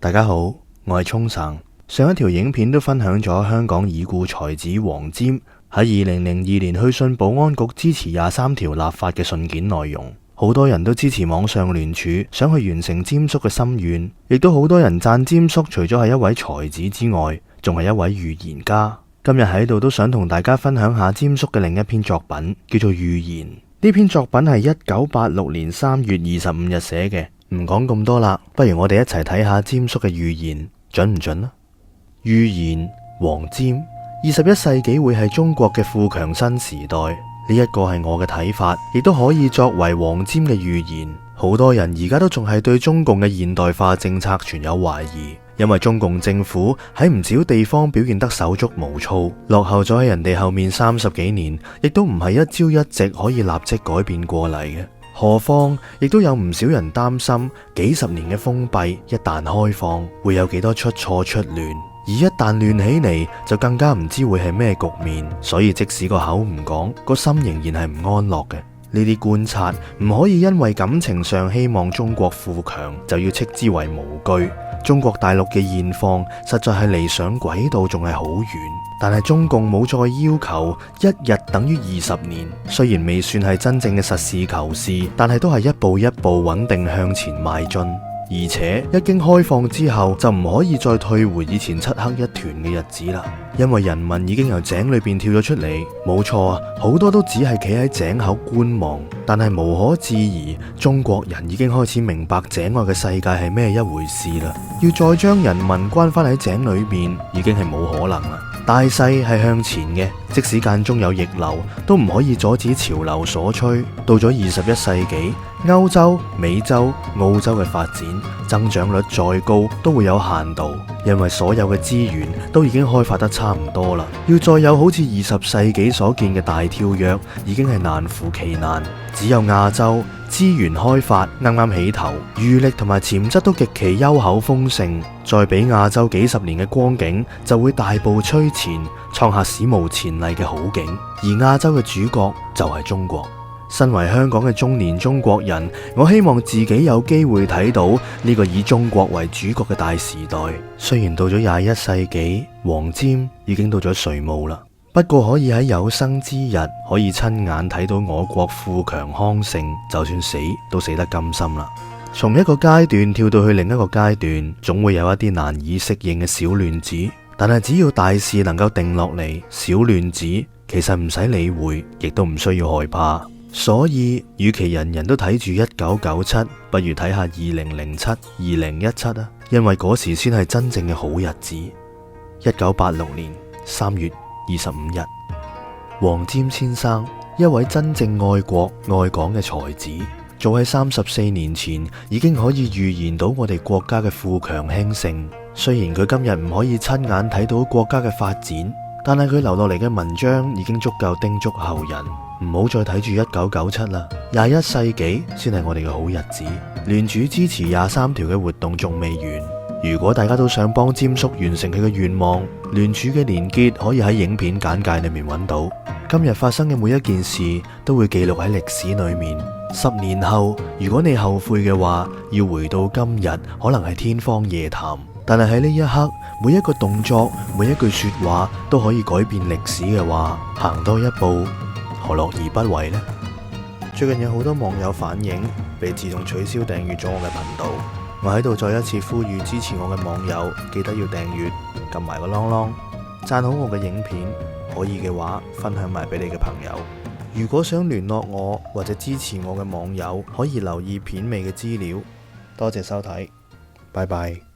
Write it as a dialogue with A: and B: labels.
A: 大家好，我係沖繩。上一條影片都分享咗香港已故才子黃霑喺2002年去信保安局支持23條立法嘅信件內容。好多人都支持網上聯署，想去完成霑叔嘅心願，亦都好多人讚霑叔除咗係一位才子之外，仲係一位預言家。今日喺度都想同大家分享下霑叔嘅另一篇作品，叫做《預言》。呢篇作品係1986年3月25日寫嘅。唔講咁多啦，不如我哋一齊睇下霑叔嘅預言準唔準啊？預言黃霑，21世紀會係中國嘅富強新時代，呢一個係我嘅睇法，亦都可以作為黃霑嘅預言。好多人而家都仲係對中共嘅現代化政策存有懷疑，因為中共政府喺唔少地方表現得手足無措，落後咗喺人哋後面30幾年，亦都唔係一朝一夕可以立即改變過嚟嘅。何況亦都有唔少人擔心幾十年嘅封閉一旦開放會有幾多出錯出亂，而一旦亂起嚟就更加唔知會係咩局面。所以即使個口唔講，個心仍然係唔安樂嘅。呢啲觀察唔可以因為感情上希望中國富強就要斥之為無據。中國大陸嘅現況實在係離上軌道仲係好遠，但係中共冇再要求一日等於20年，雖然未算係真正嘅實事求是，但係都係一步一步穩定向前邁進。而且一經開放之後就唔可以再退回以前漆黑一團嘅日子啦，因為人民已經由井裏邊跳咗出嚟。冇錯啊，好多都只係企喺井口觀望，但係無可置疑，中國人已經開始明白井外嘅世界係咩一回事啦。要再將人民關翻喺井裏邊，已經係冇可能啦。大勢係向前嘅，即使間中有逆流，都唔可以阻止潮流所趨。到咗21世紀，歐洲、美洲、澳洲嘅發展增長率再高都會有限度，因為所有嘅資源都已經開發得差唔多啦。要再有好似20世紀所見嘅大跳躍，已經係難乎其難。只有亞洲資源開發啱啱起頭，餘力同埋潛質都極其優厚豐盛，再俾亞洲幾十年嘅光景，就會大步趨前，創下史無前例嘅好景。而亞洲嘅主角就係中國。身為香港嘅中年中國人，我希望自己有機會睇到呢個以中國為主角嘅大時代。雖然到咗21世紀，黃霑已經到咗垂暮啦，不過可以喺有生之日可以親眼睇到我國富強康盛，就算死都死得甘心啦。從一個階段跳到去另一個階段，總會有一啲難以適應嘅小亂子，但係只要大事能夠定落嚟，小亂子其實唔使理會，亦都唔需要害怕。所以與其人人都睇住1997，不如睇下2007、2017啊，因為嗰時先係真正嘅好日子。1986年3月25日，黃霑先生，一位真正愛國愛港嘅才子，早喺34年前已經可以預言到我哋國家嘅富強興盛。雖然佢今日唔可以親眼睇到國家嘅發展，但係佢留落嚟嘅文章已經足夠叮囑後人，唔好再睇住1997啦，21世紀先係我哋嘅好日子。聯署支持23條嘅活動仲未完，如果大家都想幫霑叔完成佢嘅願望，聯署嘅連結可以喺影片簡介裏面揾到。今日發生嘅每一件事都會記錄喺歷史裏面。10年後，如果你後悔嘅話，要回到今日可能係天方夜譚，但係喺呢一刻，每一個動作，每一句說話都可以改變歷史嘅話，行多一步，何樂而不為呢？最近有好多網友反映被自動取消訂閱咗我嘅頻道，我喺度再一次呼籲支持我嘅網友，記得要訂閱，撳埋個啷啷，讚好我嘅影片，可以嘅話分享埋俾你嘅朋友。如果想聯絡我或者支持我嘅網友，可以留意片尾嘅資料。多謝收睇，拜拜。